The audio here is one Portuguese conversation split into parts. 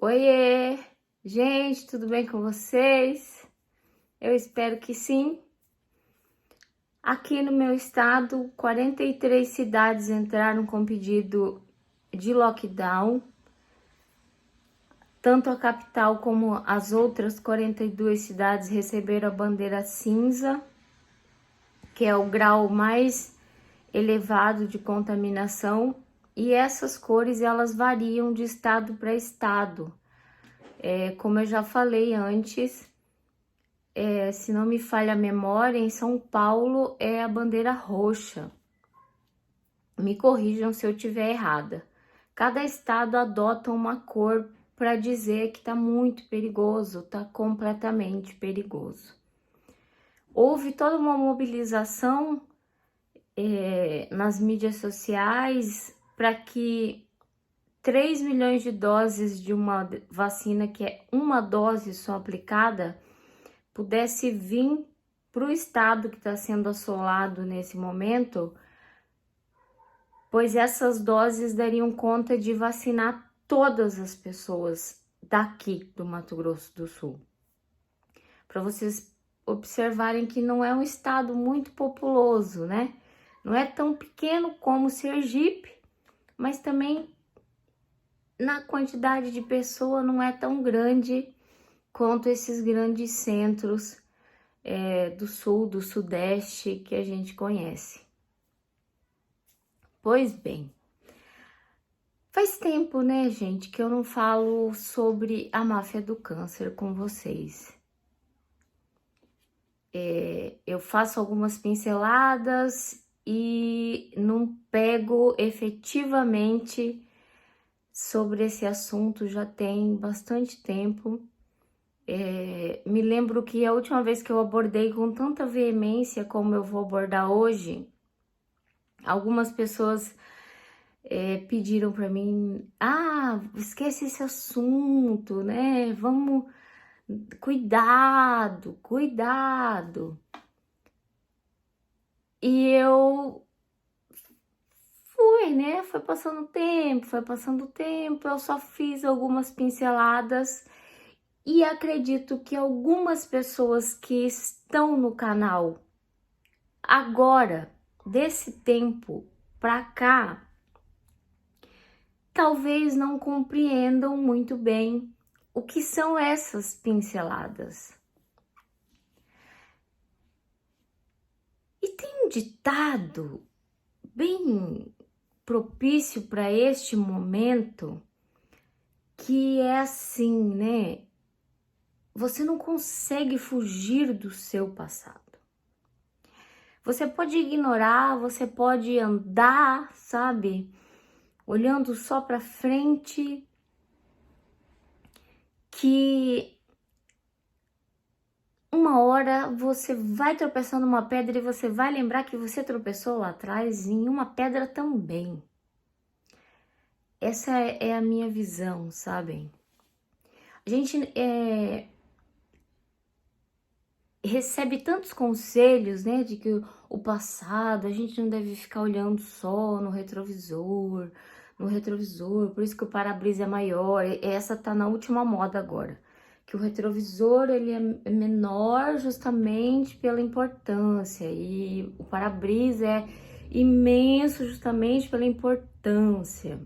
Oiê! Gente, tudo bem com vocês? Eu espero que sim. Aqui no meu estado, 43 cidades entraram com pedido de lockdown. Tanto a capital como as outras 42 cidades receberam a bandeira cinza, que é o grau mais elevado de contaminação. E essas cores, elas variam de estado para estado. Como eu já falei antes, se não me falha a memória, em São Paulo é a bandeira roxa. Me corrijam se eu estiver errada. Cada estado adota uma cor para dizer que está muito perigoso, está completamente perigoso. Houve toda uma mobilização nas mídias sociais para que 3 milhões de doses de uma vacina, que é uma dose só aplicada, pudesse vir para o estado que está sendo assolado nesse momento, pois essas doses dariam conta de vacinar todas as pessoas daqui do Mato Grosso do Sul. Para vocês observarem que não é um estado muito populoso, né? Não é tão pequeno como Sergipe, mas também na quantidade de pessoa não é tão grande quanto esses grandes centros do sul, do sudeste que a gente conhece. Pois bem, faz tempo, né, gente, que eu não falo sobre a máfia do câncer com vocês. Eu faço algumas pinceladas e não pego efetivamente sobre esse assunto já tem bastante tempo. Me lembro que a última vez que eu abordei com tanta veemência como eu vou abordar hoje, algumas pessoas pediram para mim, esquece esse assunto, né? Vamos, cuidado, cuidado. E eu fui, né? Foi passando o tempo, eu só fiz algumas pinceladas e acredito que algumas pessoas que estão no canal agora, desse tempo pra cá, talvez não compreendam muito bem o que são essas pinceladas. E tem um ditado bem propício para este momento que é assim, né? Você não consegue fugir do seu passado. Você pode ignorar, você pode andar, sabe? Olhando só para frente, que uma hora você vai tropeçar numa pedra e você vai lembrar que você tropeçou lá atrás em uma pedra também. Essa é a minha visão, sabem? A gente recebe tantos conselhos, né, de que o passado, a gente não deve ficar olhando só no retrovisor, por isso que o para-brisa é maior. Essa tá na última moda agora, que o retrovisor ele é menor justamente pela importância e o para-brisa é imenso justamente pela importância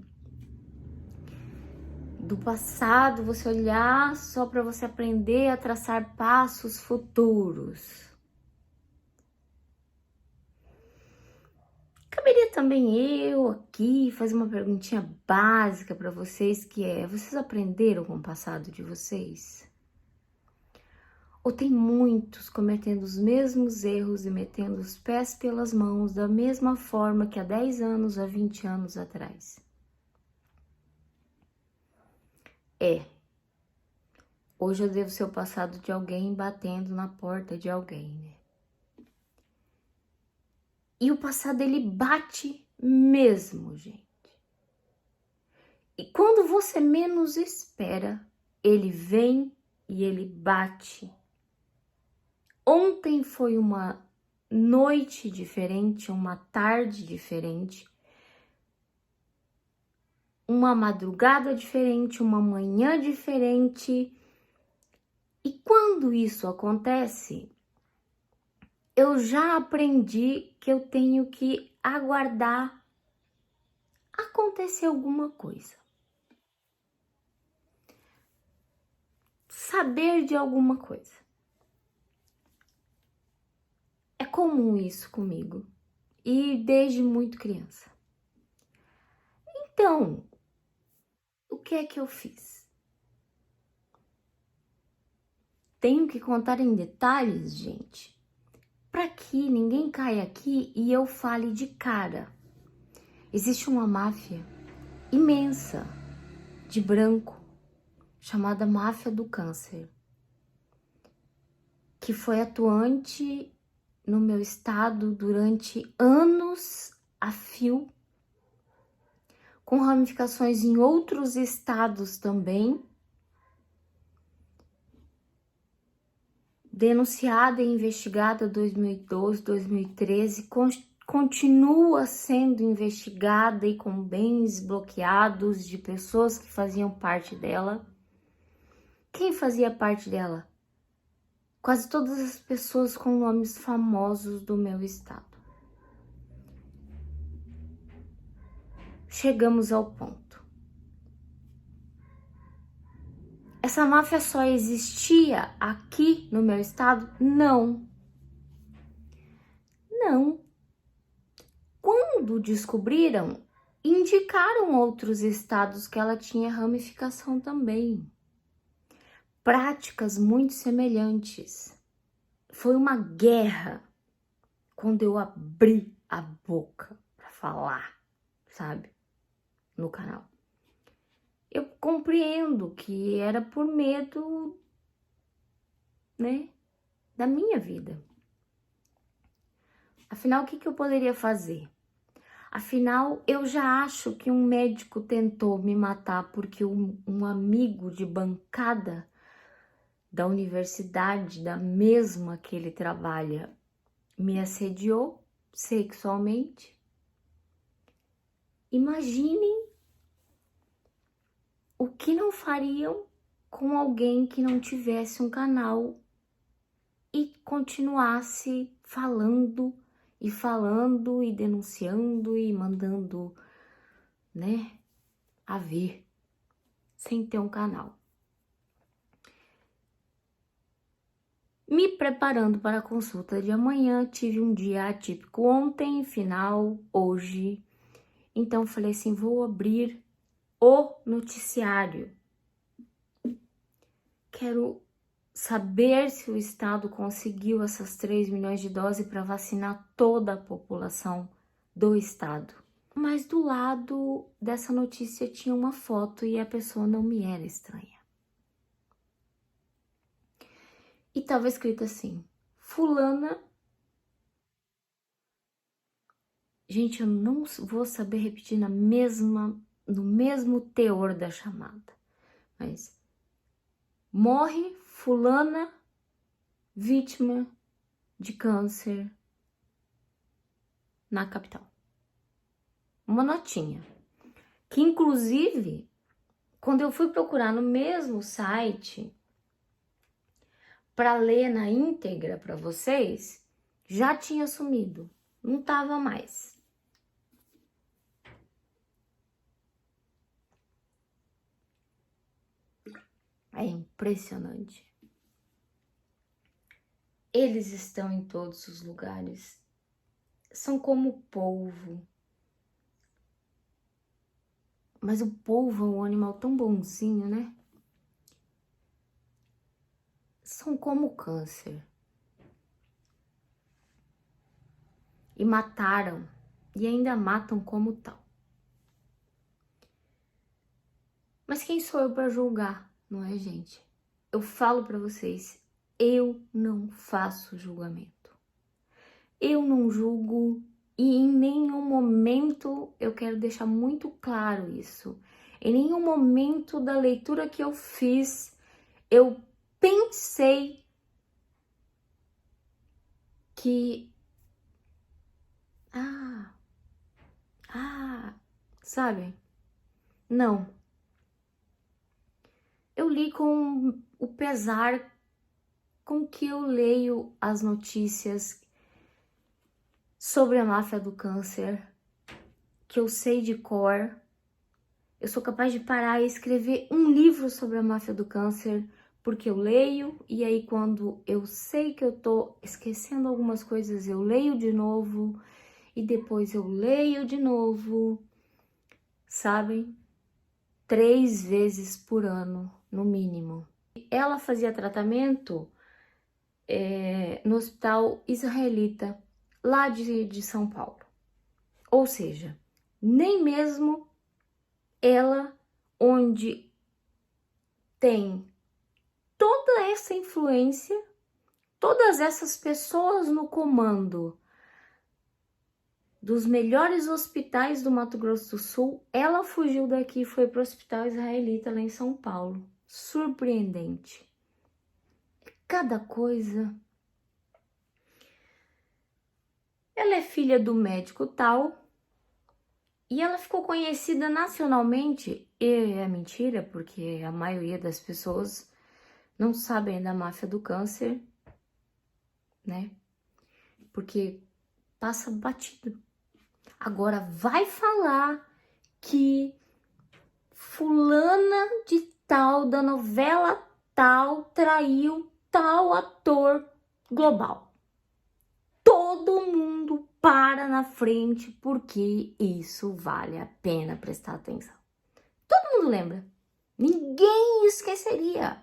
do passado, você olhar só para você aprender a traçar passos futuros. Caberia também eu aqui fazer uma perguntinha básica para vocês, que é: vocês aprenderam com o passado de vocês? Ou tem muitos cometendo os mesmos erros e metendo os pés pelas mãos da mesma forma que há 10 anos, há 20 anos atrás? Hoje eu devo ser o passado de alguém batendo na porta de alguém, né? E o passado, ele bate mesmo, gente. E quando você menos espera, ele vem e ele bate. Ontem foi uma noite diferente, uma tarde diferente. uma madrugada diferente, uma manhã diferente. E quando isso acontece, eu já aprendi que eu tenho que aguardar acontecer alguma coisa. Saber de alguma coisa. É comum isso comigo. E desde muito criança. Então, o que é que eu fiz? Tenho que contar em detalhes, gente, para que ninguém caia aqui e eu fale de cara. Existe uma máfia imensa de branco chamada Máfia do Câncer, que foi atuante no meu estado durante anos a fio, com ramificações em outros estados também, denunciada e investigada 2012, 2013, continua sendo investigada e com bens bloqueados de pessoas que faziam parte dela. Quem fazia parte dela? Quase todas as pessoas com nomes famosos do meu estado. Chegamos ao ponto. Essa máfia só existia aqui no meu estado? Não. Não. Quando descobriram, indicaram outros estados que ela tinha ramificação também. Práticas muito semelhantes. Foi uma guerra quando eu abri a boca para falar, sabe, no canal. Eu compreendo que era por medo, né, da minha vida. Afinal, o que eu poderia fazer? Afinal, eu já acho que um médico tentou me matar porque um amigo de bancada da universidade, da mesma que ele trabalha, me assediou sexualmente. Imaginem o que não fariam com alguém que não tivesse um canal e continuasse falando e denunciando e mandando, né, a ver, sem ter um canal. Me preparando para a consulta de amanhã, tive um dia atípico ontem, final, hoje. Então falei assim, vou abrir o noticiário. Quero saber se o estado conseguiu essas 3 milhões de doses para vacinar toda a população do estado. Mas do lado dessa notícia tinha uma foto e a pessoa não me era estranha. E estava escrito assim, fulana... Gente, eu não vou saber repetir no mesmo teor da chamada, mas morre fulana vítima de câncer na capital. Uma notinha, que inclusive, quando eu fui procurar no mesmo site para ler na íntegra para vocês, já tinha sumido, não tava mais. É impressionante. Eles estão em todos os lugares. São como o polvo. Mas o polvo é um animal tão bonzinho, né? São como o câncer. E mataram. E ainda matam como tal. Mas quem sou eu para julgar, não é, gente? Eu falo para vocês, eu não faço julgamento. Eu não julgo e em nenhum momento eu quero deixar muito claro isso. Em nenhum momento da leitura que eu fiz, eu pensei que... sabe? Não. Eu li com o pesar com que eu leio as notícias sobre a máfia do câncer, que eu sei de cor. Eu sou capaz de parar e escrever um livro sobre a máfia do câncer, porque eu leio, e aí quando eu sei que eu tô esquecendo algumas coisas, eu leio de novo, e depois eu leio de novo, sabem? 3 vezes por ano, no mínimo. Ela fazia tratamento no hospital israelita, lá de São Paulo. Ou seja, nem mesmo ela, onde tem toda essa influência, todas essas pessoas no comando dos melhores hospitais do Mato Grosso do Sul, ela fugiu daqui e foi para o hospital israelita lá em São Paulo. Surpreendente. Cada coisa. Ela é filha do médico tal e ela ficou conhecida nacionalmente, e é mentira, porque a maioria das pessoas não sabem da máfia do câncer, né? Porque passa batido. Agora vai falar que fulana de tal, da novela tal, traiu tal ator global. Todo mundo para na frente porque isso vale a pena prestar atenção. Todo mundo lembra. Ninguém esqueceria.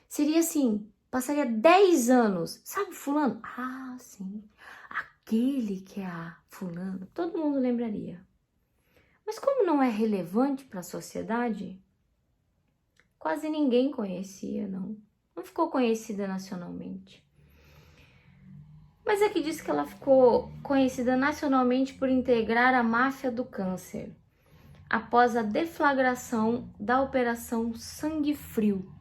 Seria assim, passaria 10 anos. Sabe fulano? Ah, sim. Aquele que é a fulano. Todo mundo lembraria. Mas como não é relevante para a sociedade, quase ninguém conhecia, não. Não ficou conhecida nacionalmente. Mas aqui diz que ela ficou conhecida nacionalmente por integrar a máfia do câncer, após a deflagração da Operação Sangue Frio.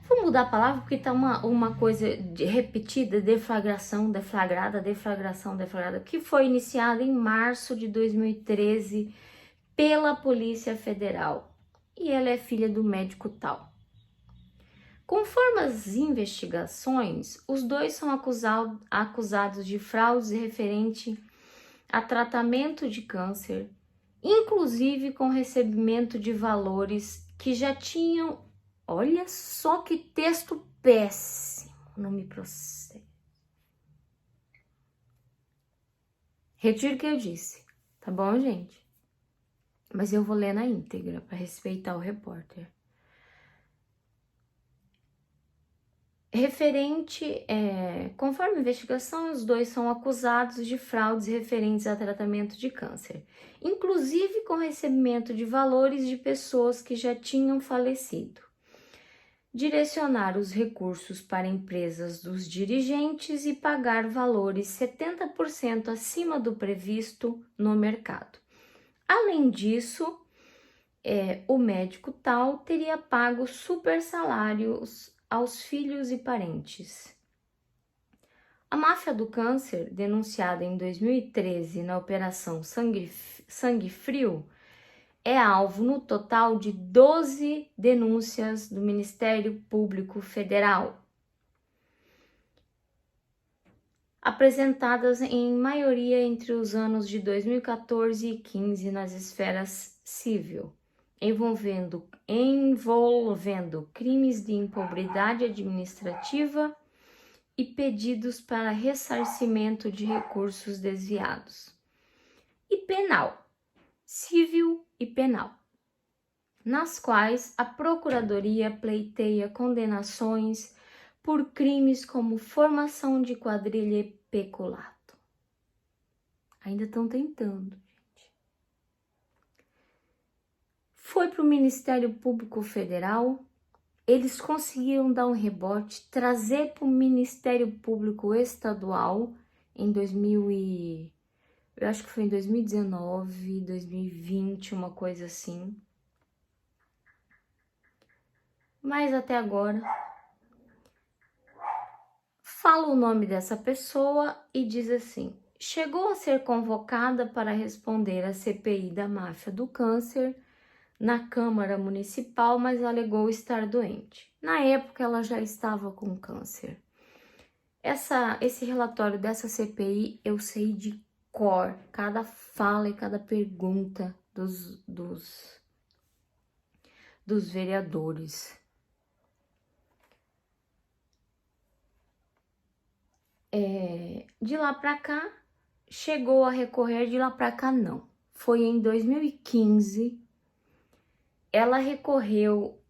Vou mudar a palavra porque tá uma coisa repetida, deflagração, deflagrada, que foi iniciada em março de 2013 pela Polícia Federal. E ela é filha do médico tal. Conforme as investigações, os dois são acusados de fraudes referente a tratamento de câncer, inclusive com recebimento de valores que já tinham... Olha só que texto péssimo, não me procede. Retiro o que eu disse, tá bom, gente? Mas eu vou ler na íntegra para respeitar o repórter. Conforme a investigação, os dois são acusados de fraudes referentes a tratamento de câncer, inclusive com recebimento de valores de pessoas que já tinham falecido. Direcionar os recursos para empresas dos dirigentes e pagar valores 70% acima do previsto no mercado. Além disso, o médico tal teria pago super salários aos filhos e parentes. A máfia do câncer, denunciada em 2013 na Operação Sangue Frio, é alvo no total de 12 denúncias do Ministério Público Federal, apresentadas em maioria entre os anos de 2014 e 2015 nas esferas civil, envolvendo crimes de improbidade administrativa e pedidos para ressarcimento de recursos desviados, e penal, civil e penal, nas quais a Procuradoria pleiteia condenações por crimes como formação de quadrilha e peculato. Ainda estão tentando, gente. Foi para o Ministério Público Federal, eles conseguiram dar um rebote, trazer para o Ministério Público Estadual em eu acho que foi em 2019, 2020, uma coisa assim. Mas até agora, fala o nome dessa pessoa e diz assim: chegou a ser convocada para responder à CPI da máfia do câncer na Câmara Municipal, mas alegou estar doente. Na época, ela já estava com câncer. Esse relatório dessa CPI eu sei de cor, cada fala e cada pergunta dos vereadores. De lá para cá, chegou a recorrer, de lá para cá não. Foi em 2015, ela recorreu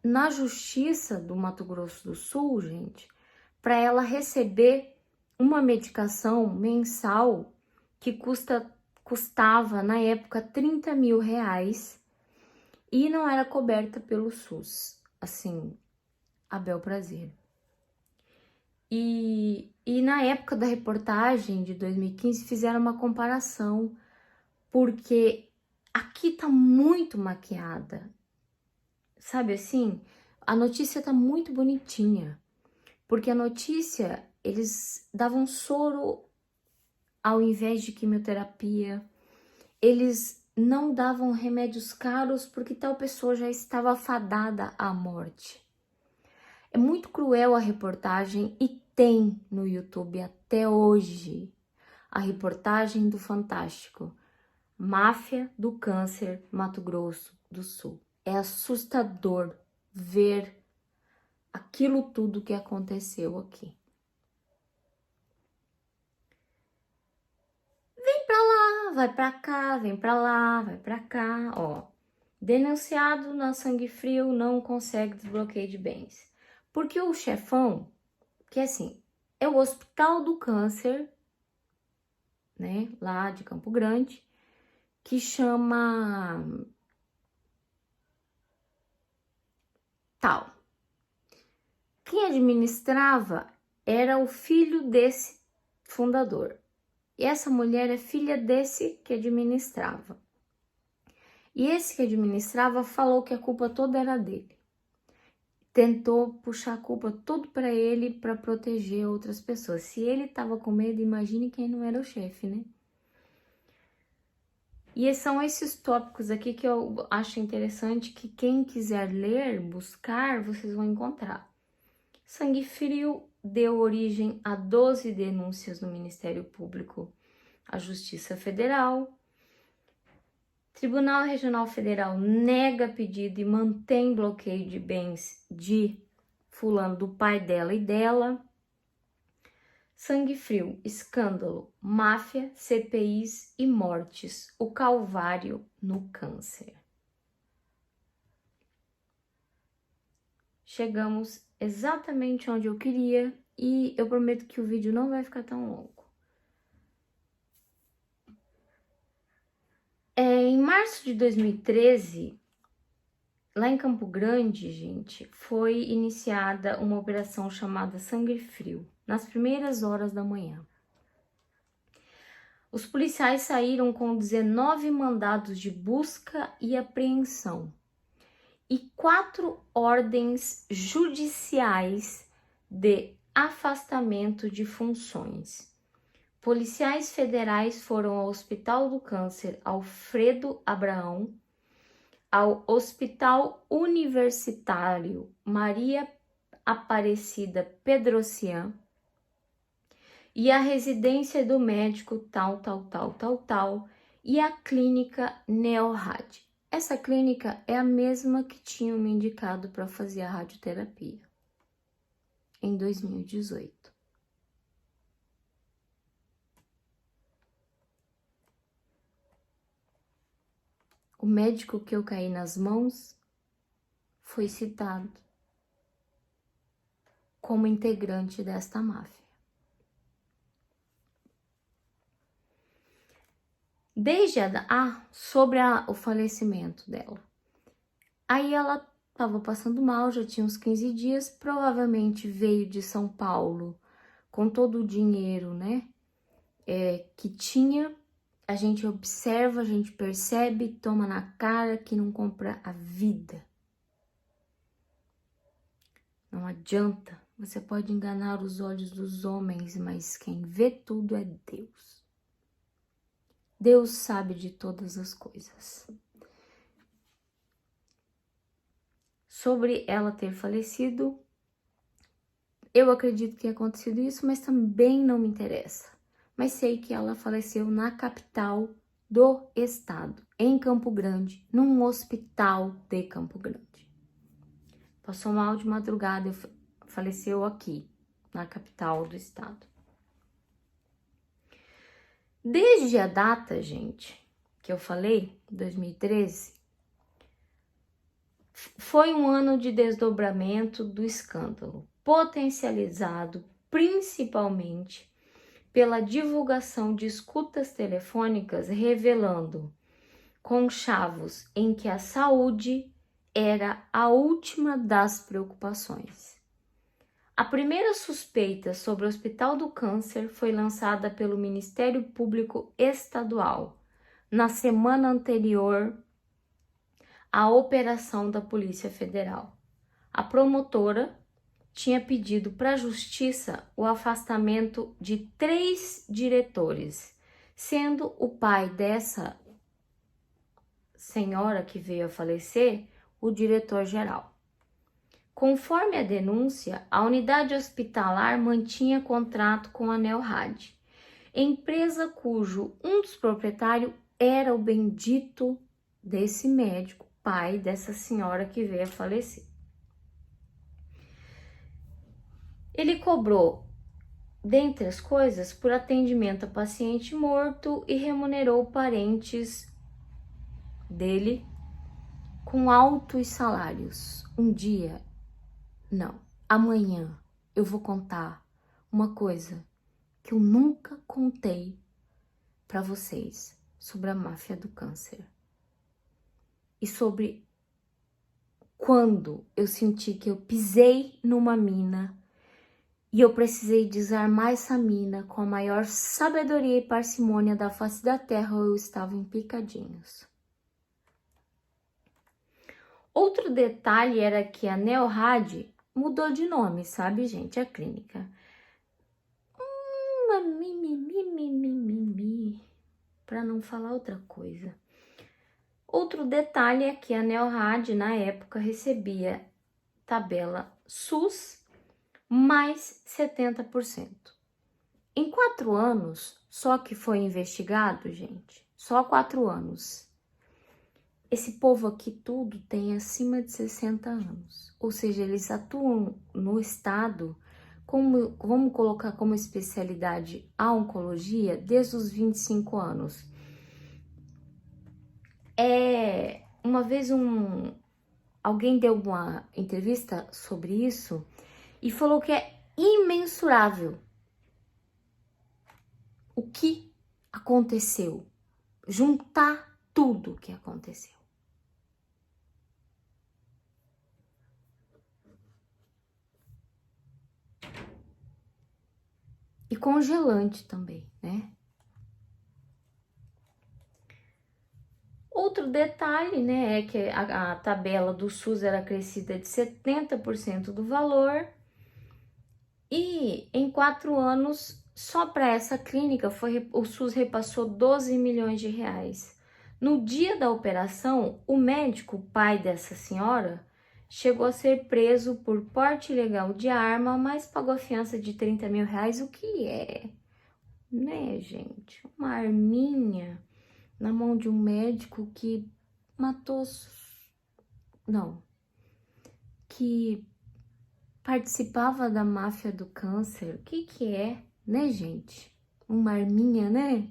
na Justiça do Mato Grosso do Sul, gente, para ela receber uma medicação mensal que custava, na época, 30 mil reais e não era coberta pelo SUS, assim, a bel prazer. E na época da reportagem de 2015 fizeram uma comparação, porque aqui tá muito maquiada, sabe assim? A notícia tá muito bonitinha, porque a notícia, eles davam soro ao invés de quimioterapia, eles não davam remédios caros porque tal pessoa já estava fadada à morte. É muito cruel a reportagem e tem no YouTube até hoje a reportagem do Fantástico, Máfia do Câncer, Mato Grosso do Sul. É assustador ver aquilo tudo que aconteceu aqui. Vem pra lá, vai pra cá, vem pra lá, vai pra cá, ó. Denunciado na Sangue Frio não consegue desbloqueio de bens. Porque o chefão, que assim, é o Hospital do Câncer, né, lá de Campo Grande, que chama tal. Quem administrava era o filho desse fundador. E essa mulher é filha desse que administrava. E esse que administrava falou que a culpa toda era dele. Tentou puxar a culpa tudo para ele para proteger outras pessoas. Se ele tava com medo, imagine quem não era o chefe, né? E são esses tópicos aqui que eu acho interessante, que quem quiser ler, buscar, vocês vão encontrar. Sangue Frio deu origem a 12 denúncias no Ministério Público, à Justiça Federal. Tribunal Regional Federal nega pedido e mantém bloqueio de bens de fulano, do pai dela e dela. Sangue Frio, escândalo, máfia, CPIs e mortes, o calvário no câncer. Chegamos exatamente onde eu queria e eu prometo que o vídeo não vai ficar tão longo. Em março de 2013, lá em Campo Grande, gente, foi iniciada uma operação chamada Sangue Frio, nas primeiras horas da manhã. Os policiais saíram com 19 mandados de busca e apreensão e 4 ordens judiciais de afastamento de funções. Policiais federais foram ao Hospital do Câncer Alfredo Abraão, ao Hospital Universitário Maria Aparecida Pedrocian e a residência do médico tal, e a clínica Neorad. Essa clínica é a mesma que tinham me indicado para fazer a radioterapia em 2018. O médico que eu caí nas mãos foi citado como integrante desta máfia. Desde sobre o falecimento dela. Aí ela estava passando mal, já tinha uns 15 dias, provavelmente veio de São Paulo com todo o dinheiro, né, que tinha. A gente observa, a gente percebe, toma na cara que não compra a vida. Não adianta Você pode enganar os olhos dos homens, mas quem vê tudo é Deus. Deus sabe de todas as coisas. Sobre ela ter falecido, eu acredito que tenha acontecido isso, mas também não me interessa. Mas sei que ela faleceu na capital do estado, em Campo Grande, num hospital de Campo Grande. Passou mal de madrugada e faleceu aqui, na capital do estado. Desde a data, gente, que eu falei, 2013, foi um ano de desdobramento do escândalo, potencializado principalmente pela divulgação de escutas telefônicas revelando conchavos em que a saúde era a última das preocupações. A primeira suspeita sobre o Hospital do Câncer foi lançada pelo Ministério Público Estadual na semana anterior à operação da Polícia Federal. A promotora tinha pedido para a Justiça o afastamento de 3 diretores, sendo o pai dessa senhora que veio a falecer o diretor-geral. Conforme a denúncia, a unidade hospitalar mantinha contrato com a Nelrad, empresa cujo um dos proprietários era o bendito desse médico, pai dessa senhora que veio a falecer. Ele cobrou, dentre as coisas, por atendimento a paciente morto e remunerou parentes dele com altos salários. Um dia, não, amanhã eu vou contar uma coisa que eu nunca contei para vocês sobre a máfia do câncer. E sobre quando eu senti que eu pisei numa mina e eu precisei desarmar essa mina com a maior sabedoria e parcimônia da face da terra, ou eu estava em picadinhos. Outro detalhe era que a Nelrad mudou de nome, sabe, gente? A clínica. Para não falar outra coisa. Outro detalhe é que a Nelrad, na época, recebia tabela SUS mais 70%. Em 4 anos, só que foi investigado, gente, só 4 anos. Esse povo aqui tudo tem acima de 60 anos. Ou seja, eles atuam no estado, como, vamos colocar como especialidade a oncologia, desde os 25 anos. Uma vez alguém deu uma entrevista sobre isso e falou que é imensurável o que aconteceu, juntar tudo o que aconteceu. E congelante também, né? Outro detalhe, né, é que a tabela do SUS era crescida de 70% do valor e em 4 anos, só para essa clínica, o SUS repassou 12 milhões de reais. No dia da operação, o médico, pai dessa senhora, chegou a ser preso por porte ilegal de arma, mas pagou a fiança de 30 mil reais, o que é, né, gente? Uma arminha na mão de um médico que matou, não, que participava da máfia do câncer. O que é, né, gente? Uma arminha, né?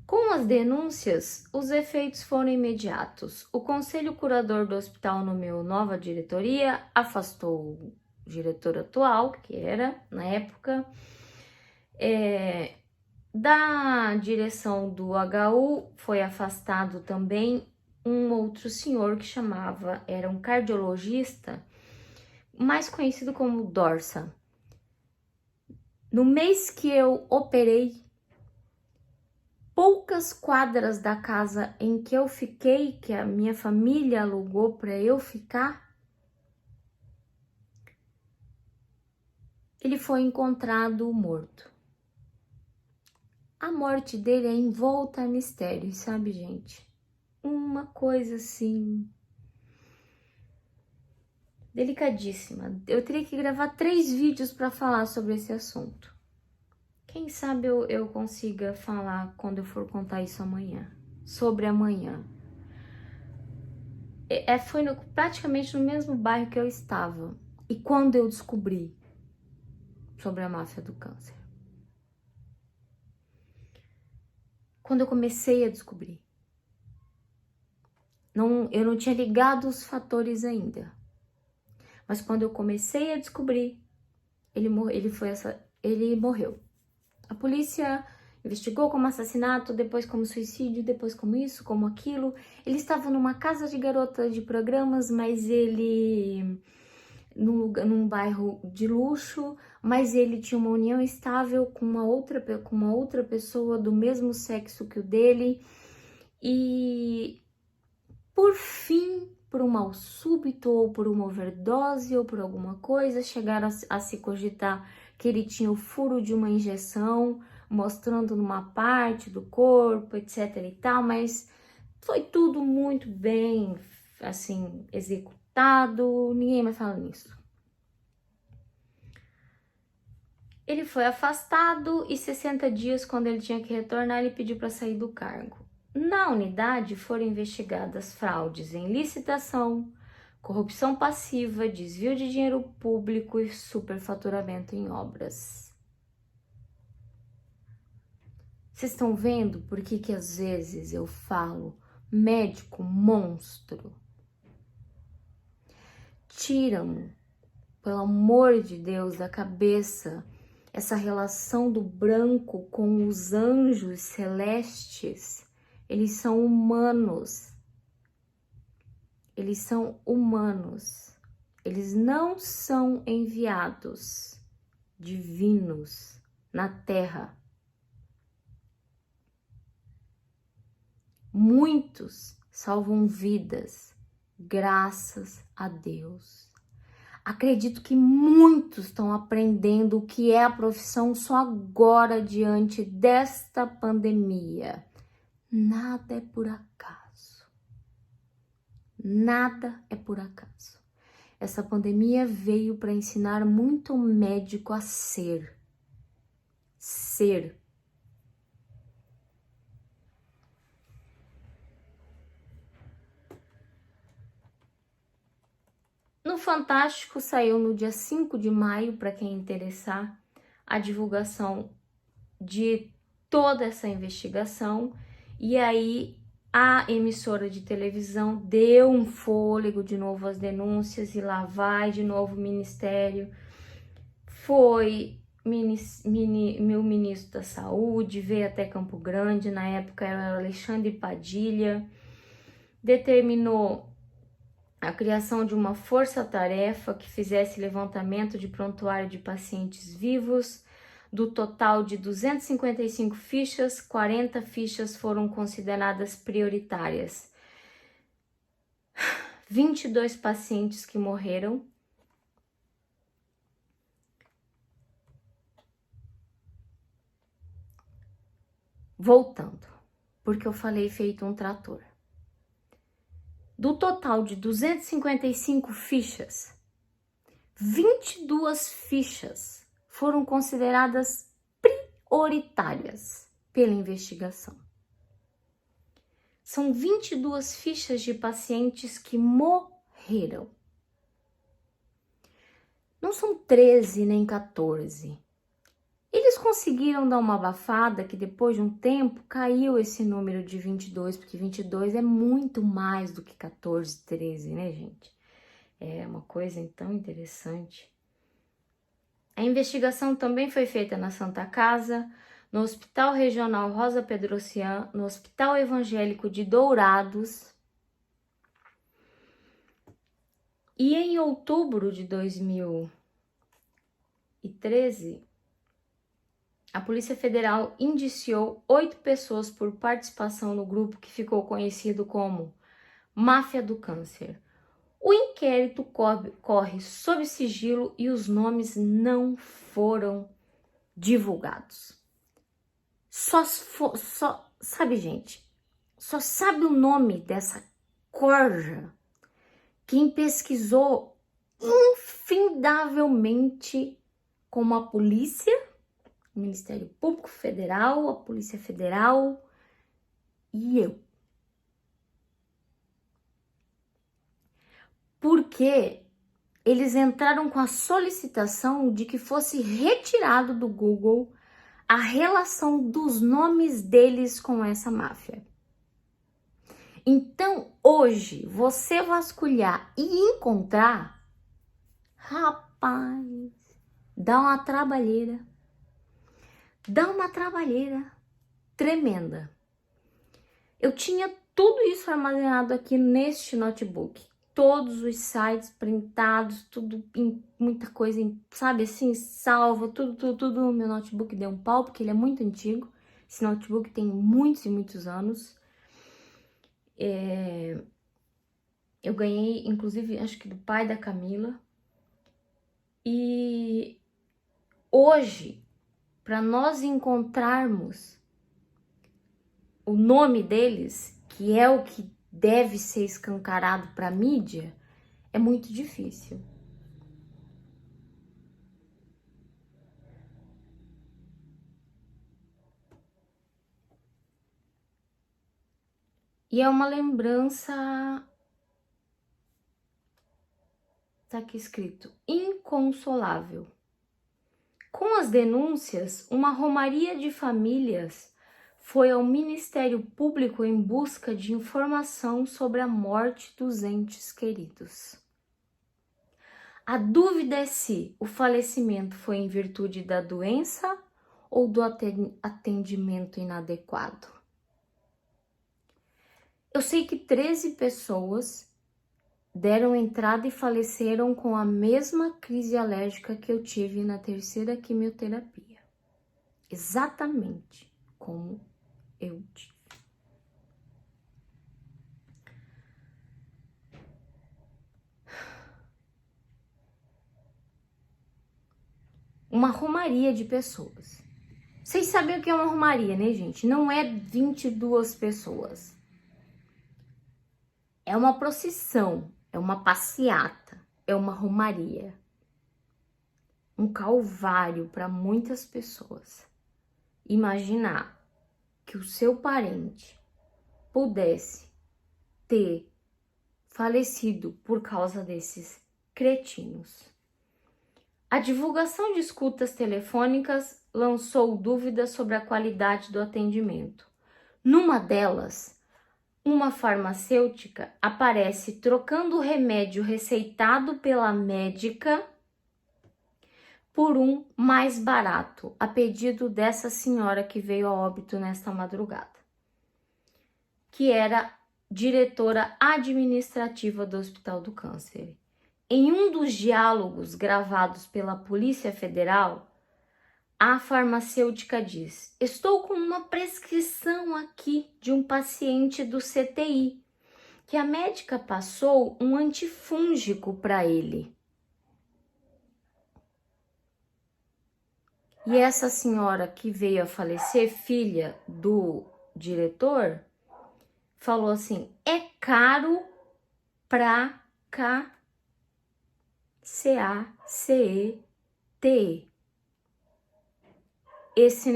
Com as denúncias, os efeitos foram imediatos. O conselho curador do hospital nomeou nova diretoria, afastou o diretor atual, que era, na época, da direção do HU foi afastado também um outro senhor que era um cardiologista, mais conhecido como Dorsa. No mês que eu operei, poucas quadras da casa em que eu fiquei, que a minha família alugou para eu ficar, ele foi encontrado morto. A morte dele é envolta a mistério, sabe, gente? Uma coisa assim delicadíssima. Eu teria que gravar 3 vídeos para falar sobre esse assunto. Quem sabe eu consiga falar quando eu for contar isso amanhã. Sobre amanhã. Foi praticamente no mesmo bairro que eu estava. E quando eu descobri sobre a máfia do câncer. Quando eu comecei a descobrir. Eu não tinha ligado os fatores ainda. Mas quando eu comecei a descobrir, ele morreu. A polícia investigou como assassinato, depois como suicídio, depois como isso, como aquilo. Ele estava numa casa de garota de programas, mas ele num bairro de luxo, mas ele tinha uma união estável com uma outra pessoa do mesmo sexo que o dele. E por fim, por um mal súbito, ou por uma overdose, ou por alguma coisa, chegaram a se cogitar que ele tinha o furo de uma injeção, mostrando numa parte do corpo, etc e tal, mas foi tudo muito bem, assim, executado, ninguém mais fala nisso. Ele foi afastado e 60 dias, quando ele tinha que retornar, ele pediu para sair do cargo. Na unidade foram investigadas fraudes em licitação, corrupção passiva, desvio de dinheiro público e superfaturamento em obras. Vocês estão vendo por que às vezes eu falo médico monstro? Tiram, pelo amor de Deus, da cabeça essa relação do branco com os anjos celestes. Eles são humanos. Eles são humanos. Eles não são enviados divinos na Terra. Muitos salvam vidas, graças a Deus. Acredito que muitos estão aprendendo o que é a profissão só agora, diante desta pandemia. Nada é por acaso. Nada é por acaso. Essa pandemia veio para ensinar muito médico a ser. Ser. No Fantástico saiu no dia 5 de maio, para quem interessar, a divulgação de toda essa investigação. E aí a emissora de televisão deu um fôlego de novo às denúncias, e lá vai de novo o ministério. Foi meu ministro da Saúde, veio até Campo Grande, na época era Alexandre Padilha, determinou a criação de uma força-tarefa que fizesse levantamento de prontuário de pacientes vivos. Do total de 255 fichas, 40 fichas foram consideradas prioritárias. 22 pacientes que morreram. Voltando, porque eu falei feito um trator. Do total de 255 fichas, 22 fichas foram consideradas prioritárias pela investigação. São 22 fichas de pacientes que morreram. Não são 13 nem 14. Eles conseguiram dar uma abafada que depois de um tempo caiu esse número de 22, porque 22 é muito mais do que 14, 13, né, gente? É uma coisa então interessante. A investigação também foi feita na Santa Casa, no Hospital Regional Rosa Pedrocian, no Hospital Evangélico de Dourados. E em outubro de 2013, a Polícia Federal indiciou 8 pessoas por participação no grupo que ficou conhecido como Máfia do Câncer. O inquérito corre sob sigilo e os nomes não foram divulgados. Sabe, gente, só sabe o nome dessa corja quem pesquisou infindavelmente como a polícia, o Ministério Público Federal, a Polícia Federal e eu. Porque eles entraram com a solicitação de que fosse retirado do Google a relação dos nomes deles com essa máfia. Então, hoje, você vasculhar e encontrar, rapaz, dá uma trabalheira tremenda. Eu tinha tudo isso armazenado aqui neste notebook. Todos os sites printados, tudo, muita coisa, sabe assim, salva, tudo. O meu notebook deu um pau, porque ele é muito antigo. Esse notebook tem muitos e muitos anos. Eu ganhei, inclusive, acho que do pai da Camila. E hoje, para nós encontrarmos o nome deles, que é o que deve ser escancarado para a mídia, é muito difícil. E é uma lembrança, tá aqui escrito, inconsolável. Com as denúncias, uma romaria de famílias foi ao Ministério Público em busca de informação sobre a morte dos entes queridos. A dúvida é se o falecimento foi em virtude da doença ou do atendimento inadequado. Eu sei que 13 pessoas deram entrada e faleceram com a mesma crise alérgica que eu tive na 3ª quimioterapia. Exatamente como eu tive. Uma romaria de pessoas. Vocês sabem o que é uma romaria, né, gente? Não é 22 pessoas. É uma procissão, é uma passeata, é uma romaria. Um calvário para muitas pessoas. Imaginar que o seu parente pudesse ter falecido por causa desses cretinos. A divulgação de escutas telefônicas lançou dúvidas sobre a qualidade do atendimento. Numa delas, uma farmacêutica aparece trocando o remédio receitado pela médica por um mais barato, a pedido dessa senhora que veio a óbito nesta madrugada, que era diretora administrativa do Hospital do Câncer. Em um dos diálogos gravados pela Polícia Federal, a farmacêutica diz: estou com uma prescrição aqui de um paciente do CTI, que a médica passou um antifúngico para ele. E essa senhora que veio a falecer, filha do diretor, falou assim: é caro pra CACETE. Esse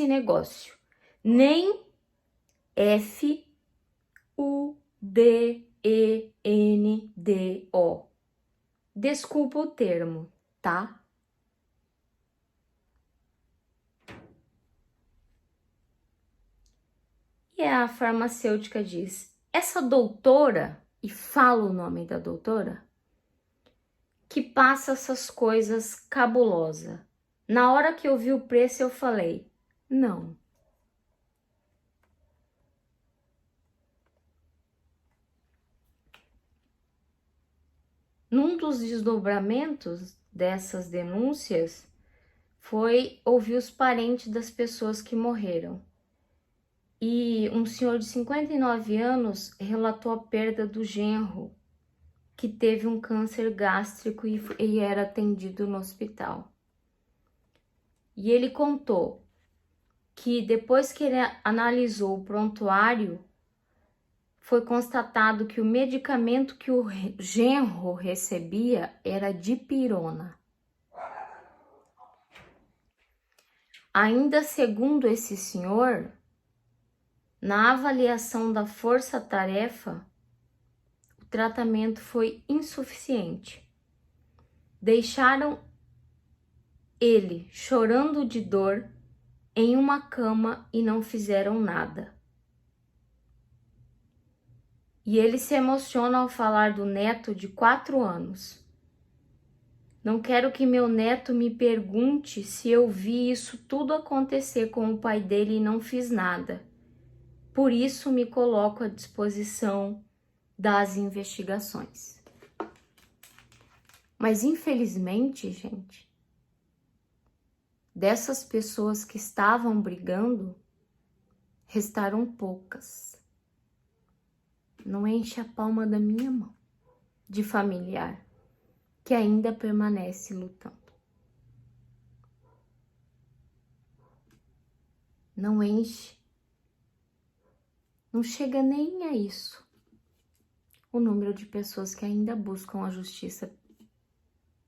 negócio. Nem FUDENDO. Desculpa o termo, tá? E a farmacêutica diz: essa doutora, e fala o nome da doutora, que passa essas coisas cabulosas. Na hora que eu vi o preço, eu falei: não. Num dos desdobramentos dessas denúncias foi ouvir os parentes das pessoas que morreram. E um senhor de 59 anos relatou a perda do genro, que teve um câncer gástrico e era atendido no hospital. E ele contou que depois que ele analisou o prontuário, foi constatado que o medicamento que o genro recebia era dipirona. Ainda segundo esse senhor, na avaliação da força-tarefa, o tratamento foi insuficiente. Deixaram ele chorando de dor em uma cama e não fizeram nada. E ele se emociona ao falar do neto de 4 anos. Não quero que meu neto me pergunte se eu vi isso tudo acontecer com o pai dele e não fiz nada. Por isso me coloco à disposição das investigações. Mas infelizmente, gente, dessas pessoas que estavam brigando, restaram poucas. Não enche a palma da minha mão de familiar que ainda permanece lutando. Não enche. Não chega nem a isso o número de pessoas que ainda buscam a justiça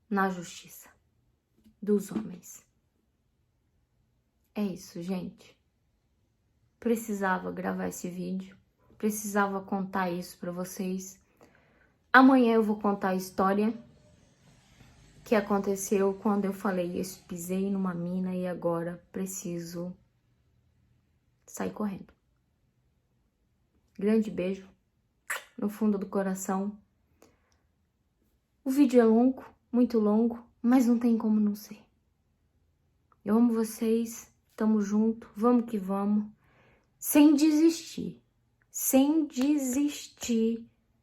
na justiça dos homens. É isso, gente. Precisava gravar esse vídeo. Precisava contar isso pra vocês. Amanhã eu vou contar a história que aconteceu quando eu falei isso, pisei numa mina e agora preciso sair correndo. Grande beijo no fundo do coração. O vídeo é longo, muito longo, mas não tem como não ser. Eu amo vocês, tamo junto, vamos que vamos, sem desistir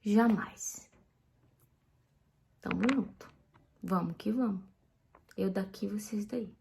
jamais. Tamo junto, vamos que vamos. Eu daqui, vocês daí.